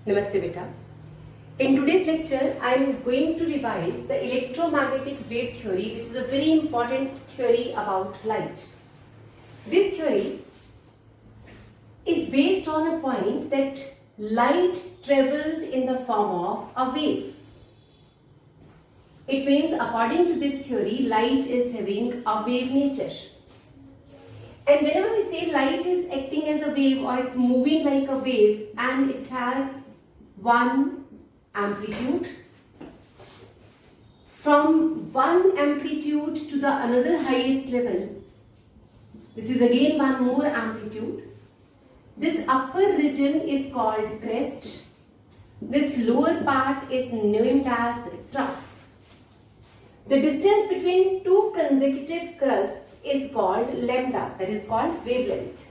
Namaste beta. In today's lecture, I am going to revise the electromagnetic wave theory, which is a very important theory about light. This theory is based on a point that light travels in the form of a wave. It means, according to this theory, light is having a wave nature. And whenever we say light is acting as a wave or it's moving like a wave and it has one amplitude, from one amplitude to the another highest level, this is again one more amplitude. This upper region is called crest. This lower part is named as trough. The distance between two consecutive crests is called lambda, that is called wavelength.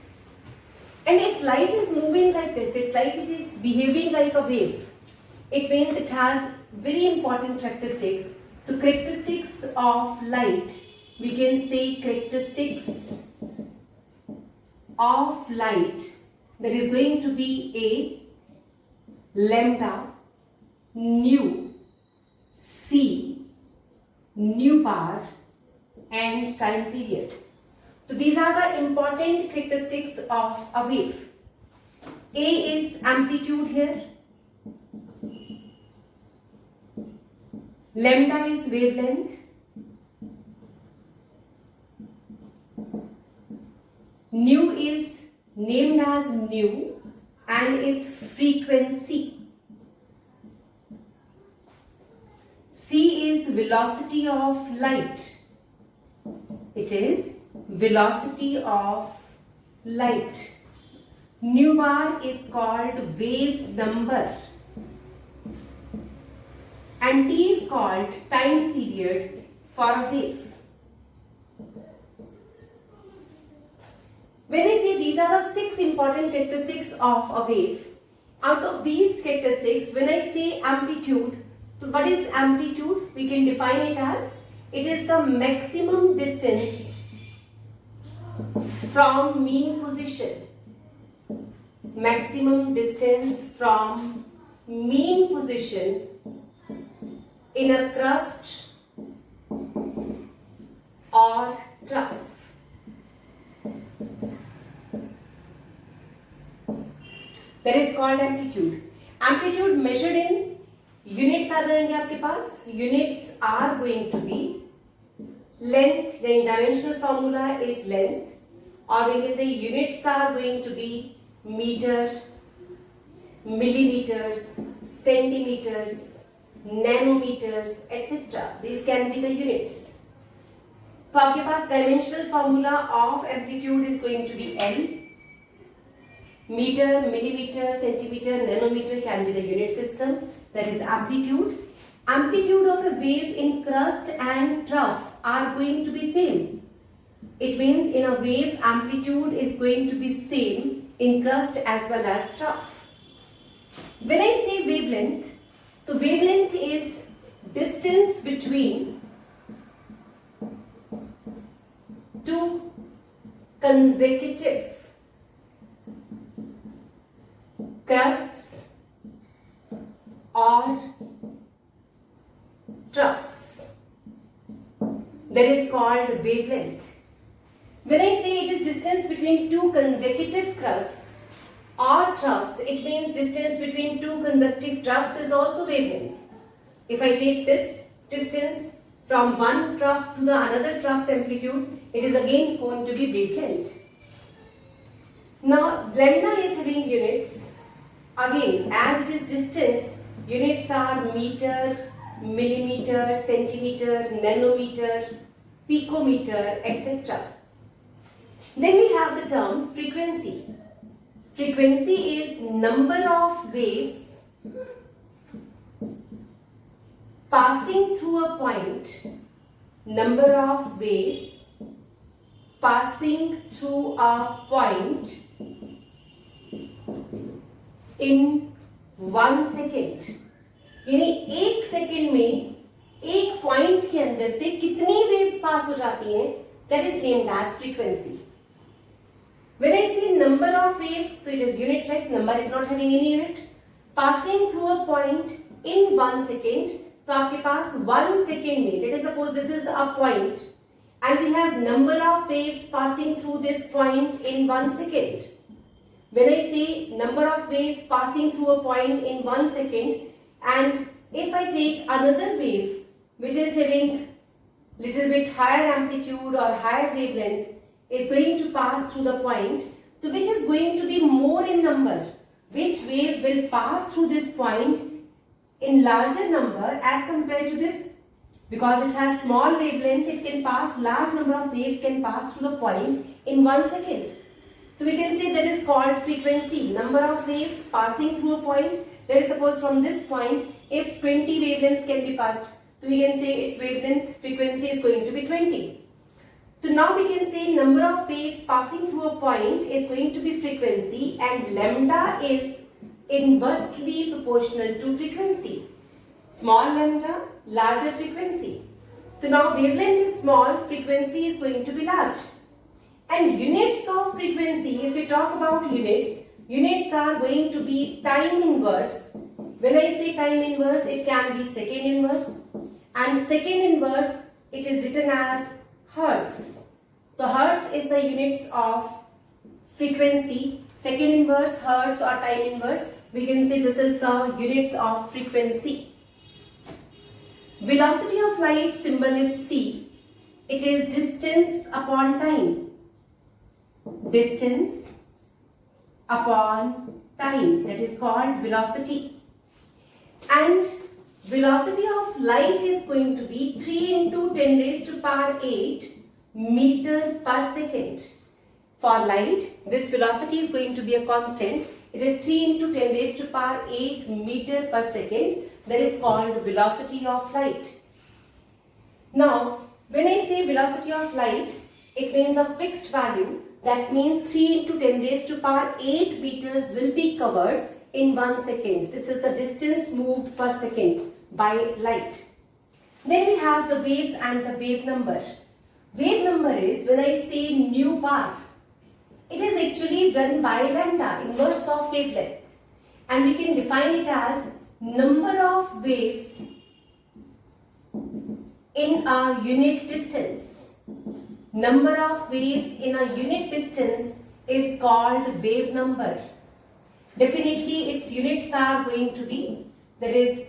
And if light is moving like this, if light is behaving like a wave, it means it has very important characteristics. The characteristics of light, we can say characteristics of light, that is going to be A, lambda, nu, C, nu bar, and time period. So these are the important characteristics of a wave. A is amplitude here. Lambda is wavelength. Nu is named as nu and is frequency. C is velocity of light. It is velocity of light. Nu bar is called wave number. And T is called time period for a wave. When we say these are the 6 important characteristics of a wave, out of these characteristics, when I say amplitude, so what is amplitude? We can define it as, it is the maximum distance from mean position. Maximum distance from mean position in a crust or trough. That is called amplitude. Amplitude measured in units आ जाएंगे आपके पास. Units are going to be length. Dimensional formula is length, or we can say units are going to be meter, millimeters, centimeters, nanometers, etc. These can be the units. तो आपके पास dimensional formula of amplitude is going to be L. Meter, millimeter, centimeter, nanometer can be the unit system. That is amplitude. Amplitude of a wave in crust and trough are going to be same. It means in a wave amplitude is going to be same in crust as well as trough. When I say wavelength, the wavelength is distance between two consecutive crusts or troughs. That is called wavelength. When I say it is distance between two consecutive crusts or troughs, it means distance between two consecutive troughs is also wavelength. If I take this distance from one trough to the another trough's amplitude, it is again going to be wavelength. Now, lambda is having units. Again, as it is distance, units are meter, millimeter, centimeter, nanometer, picometer, etc. Then we have the term frequency. Frequency is number of waves passing through a point. Number of waves passing through a point in 1 second. यानी 1 second में एक point के अंदर से कितनी waves पास हो जाती हैं, that is named as frequency. When I say number of waves, so it is unitless, number is not having any unit. passing through a point in 1 second. तो आपके पास 1 second में, let us suppose this is a point and we have number of waves passing through this point in 1 second. When I say number of waves passing through a point in 1 second, and if I take another wave which is having little bit higher amplitude or higher wavelength is going to pass through the point, so which is going to be more in number? Which wave will pass through this point in larger number as compared to this? Because it has small wavelength, it can pass, large number of waves can pass through the point in 1 second. So we can say that is called frequency, number of waves passing through a point. Let us suppose from this point, if 20 wavelengths can be passed, so we can say its wavelength frequency is going to be 20. So now we can say number of waves passing through a point is going to be frequency, and lambda is inversely proportional to frequency. Small lambda, larger frequency. So now wavelength is small, frequency is going to be large. And units of frequency, if we talk about units, units are going to be time inverse. When I say time inverse, it can be second inverse. And second inverse, it is written as hertz. So hertz is the units of frequency. Second inverse, hertz or time inverse, we can say this is the units of frequency. Velocity of light symbol is c. It is distance upon time. Distance upon time, that is called velocity. And velocity of light is going to be 3 into 10 raised to power 8 meter per second. For light, this velocity is going to be a constant. It is 3 into 10 raised to power 8 meter per second. That is called velocity of light. Now, when I say velocity of light, it means a fixed value. That means 3 into 10 raised to power 8 meters will be covered in 1 second. This is the distance moved per second by light. Then we have the waves and the wave number. Wave number is, when I say nu bar, it is actually done by lambda, inverse of wavelength. And we can define it as number of waves in a unit distance. Number of waves in a unit distance is called wave number. Definitely its units are going to be, that is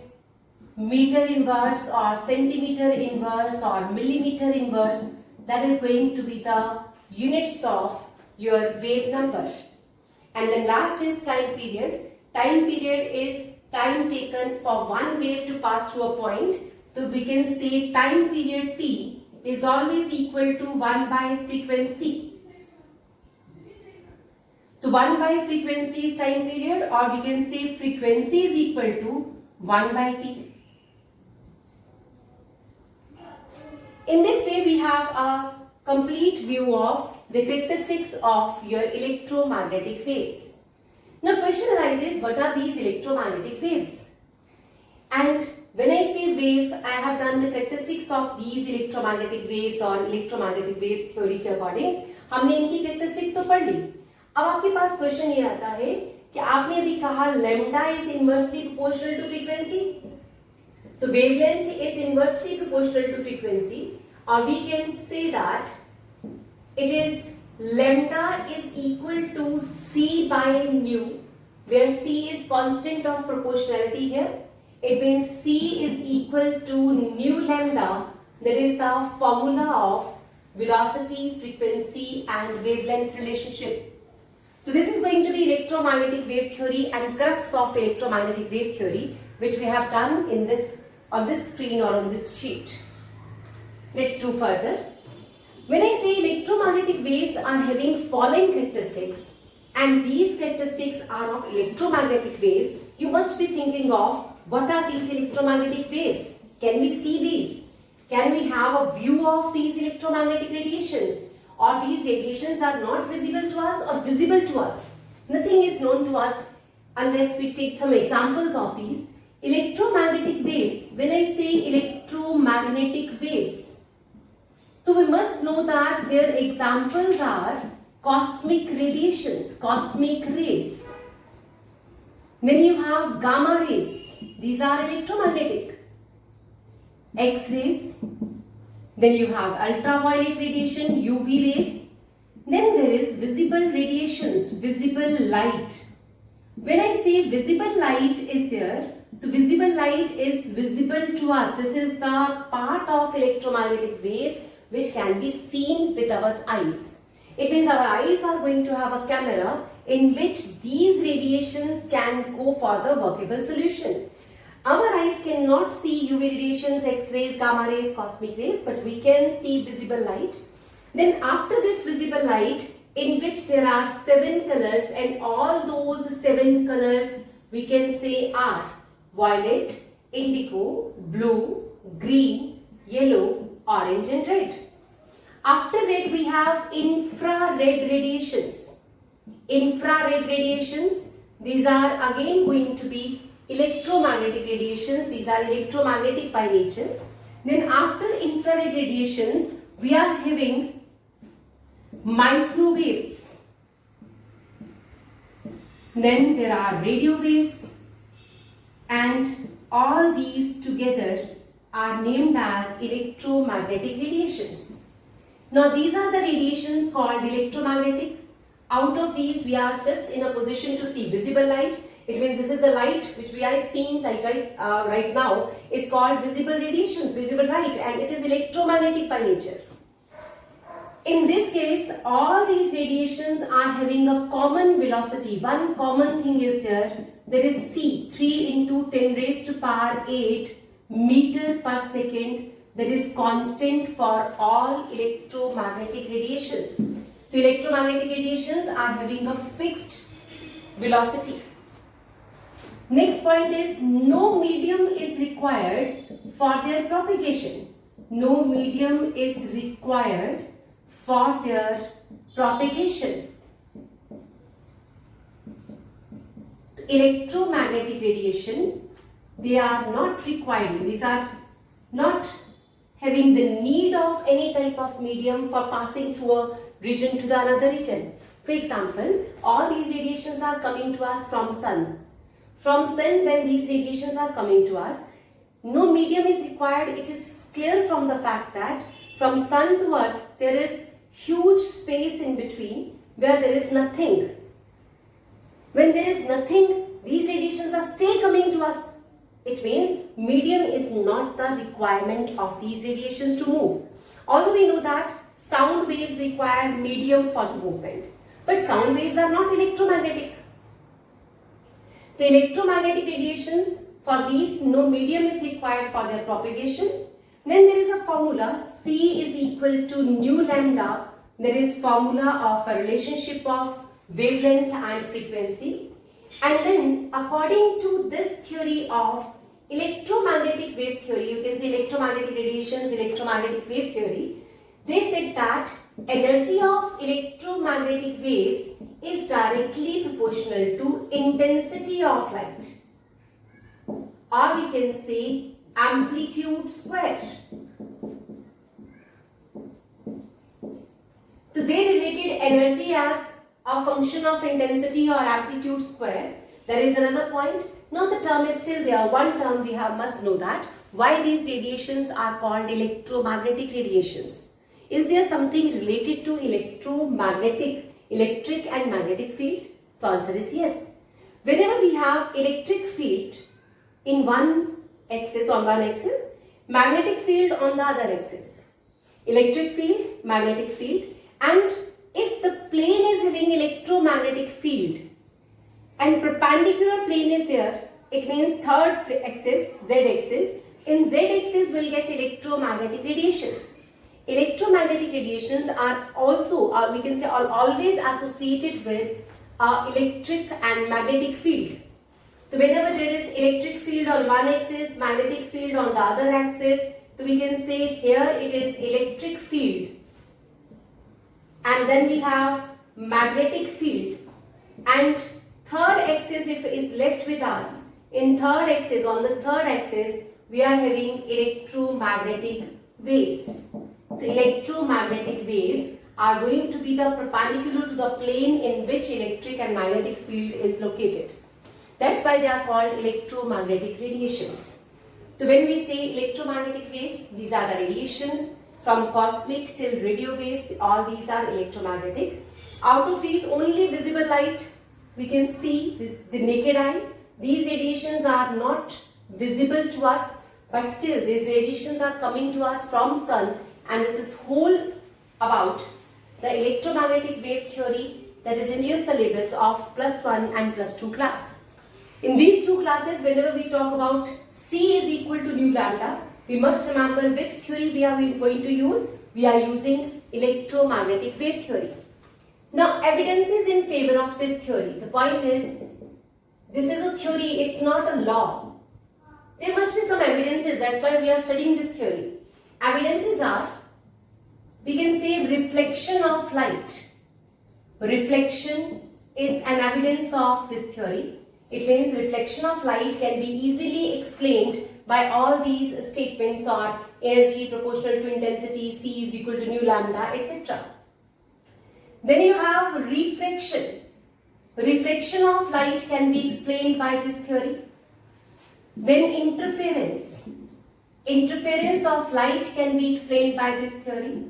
meter inverse or centimeter inverse or millimeter inverse. That is going to be the units of your wave number. And then last is time period. Time period is time taken for one wave to pass through a point. So we can say time period T is always equal to 1 by frequency. So 1 by frequency is time period, or we can say frequency is equal to 1 by T. In this way we have a complete view of the characteristics of your electromagnetic waves. Now question arises, what are these electromagnetic waves? And when I say wave, I have done the characteristics of these electromagnetic waves or electromagnetic waves theory के according. हमने इनकी characteristics तो पढ़ ली. अब आपके पास question ये आता है कि आपने अभी कहा lambda is inversely proportional to frequency. तो wavelength is inversely proportional to frequency, or we can say that it is lambda is equal to c by nu, where c is constant of proportionality here. It means c is equal to nu lambda. That is the formula of velocity, frequency and wavelength relationship. So this is going to be electromagnetic wave theory and crux of electromagnetic wave theory, which we have done in this on this screen or on this sheet. Let's do further. When I say electromagnetic waves are having following characteristics, and these characteristics are of electromagnetic wave, you must be thinking of what are these electromagnetic waves? Can we see these? Can we have a view of these electromagnetic radiations? Or these radiations are not visible to us or visible to us? Nothing is known to us unless we take some examples of these. Electromagnetic waves, when I say electromagnetic waves, so we must know that their examples are cosmic radiations, cosmic rays. Then you have gamma rays. These are electromagnetic. X-rays. Then you have ultraviolet radiation, UV rays. Then there is visible radiations, visible light. When I say visible light is there, the visible light is visible to us. This is the part of electromagnetic waves which can be seen with our eyes. It means our eyes are going to have a camera in which these radiations can go for the workable solution. Our eyes cannot see UV radiations, X-rays, gamma rays, cosmic rays, but we can see visible light. Then after this visible light, in which there are 7 colors, and all those 7 colors we can say are violet, indigo, blue, green, yellow, orange and red. After red we have infrared radiations. Infrared radiations, these are again going to be electromagnetic radiations. These are electromagnetic by nature. Then after infrared radiations we are having microwaves. Then there are radio waves, and all these together are named as electromagnetic radiations. Now these are the radiations called electromagnetic. Out of these we are just in a position to see visible light. It means this is the light which we are seeing right now. It's called visible radiations, visible light, and it is electromagnetic by nature. In this case, all these radiations are having a common velocity. One common thing is there. There is c, 3 into 10 raised to power 8 meter per second. That is constant for all electromagnetic radiations. The electromagnetic radiations are having a fixed velocity. Next point is no medium is required for their propagation. No medium is required for their propagation. Electromagnetic radiation, they are not requiring, these are not having the need of any type of medium for passing through a region to the another region. For example, all these radiations are coming to us from sun. From sun, when these radiations are coming to us, no medium is required. It is clear from the fact that from sun to earth there is huge space in between where there is nothing. When there is nothing, these radiations are still coming to us. It means medium is not the requirement of these radiations to move. Although we know that sound waves require medium for the movement, but sound waves are not electromagnetic. The electromagnetic radiations, for these no medium is required for their propagation. Then there is a formula, C is equal to nu lambda. There is formula of a relationship of wavelength and frequency. And then according to this theory of electromagnetic wave theory, you can say electromagnetic radiations, electromagnetic wave theory, they said that energy of electromagnetic waves is directly proportional to intensity of light, or we can say amplitude square. So they related energy as a function of intensity or amplitude square. There is another point. Now the term is still there. One term we must know that. Why these radiations are called electromagnetic radiations? Is there something related to electric and magnetic field? The answer is yes. Whenever we have electric field in on one axis, magnetic field on the other axis. Electric field, magnetic field, and if the plane is having electromagnetic field and perpendicular plane is there, it means third axis, z-axis. In z-axis we will get electromagnetic radiations. Electromagnetic radiations are also, we can say, are always associated with electric and magnetic field. So whenever there is electric field on one axis, magnetic field on the other axis, so we can say here it is electric field, and then we have magnetic field, and third axis if is left with us, in third axis, on this third axis we are having electromagnetic waves. So electromagnetic waves are going to be the perpendicular to the plane in which electric and magnetic field is located. That's why they are called electromagnetic radiations. So when we say electromagnetic waves, these are the radiations from cosmic till radio waves. All these are electromagnetic. Out of these, only visible light we can see the naked eye. These radiations are not visible to us, but still these radiations are coming to us from sun, and this is whole about the electromagnetic wave theory that is in your syllabus of +1 and +2 class. In these two classes, whenever we talk about C is equal to nu lambda, we must remember which theory we are going to use. We are using electromagnetic wave theory. Now, evidences in favor of this theory. The point is, this is a theory, it's not a law. There must be some evidences, that's why we are studying this theory. Evidences are, we can say reflection of light. Reflection is an evidence of this theory. It means reflection of light can be easily explained by all these statements or energy proportional to intensity, C is equal to nu lambda, etc. Then you have refraction. Refraction of light can be explained by this theory. Then interference. Interference of light can be explained by this theory.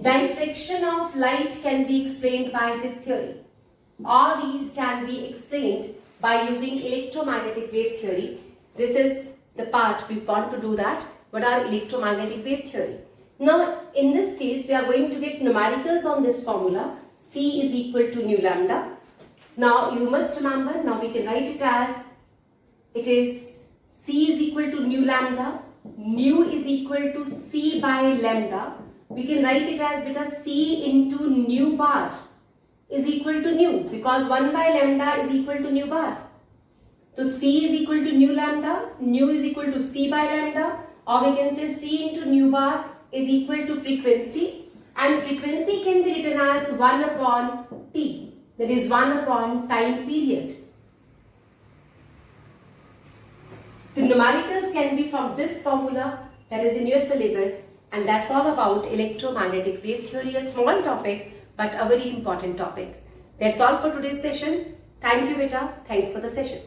Diffraction of light can be explained by this theory. All these can be explained by using electromagnetic wave theory. This is the part we want to do that. What are electromagnetic wave theory? Now, in this case, we are going to get numericals on this formula. C is equal to nu lambda. Now, you must remember, now we can write it as, it is C is equal to nu lambda. Nu is equal to C by lambda. We can write it as beta C into nu bar is equal to nu, because 1 by lambda is equal to nu bar. So C is equal to nu lambda, nu is equal to C by lambda, or we can say C into nu bar is equal to frequency, and frequency can be written as 1 upon T, that is 1 upon time period. The numericals can be from this formula that is in your syllabus, and that's all about electromagnetic wave theory, a small topic but a very important topic. That's all for today's session. Thank you, beta. Thanks for the session.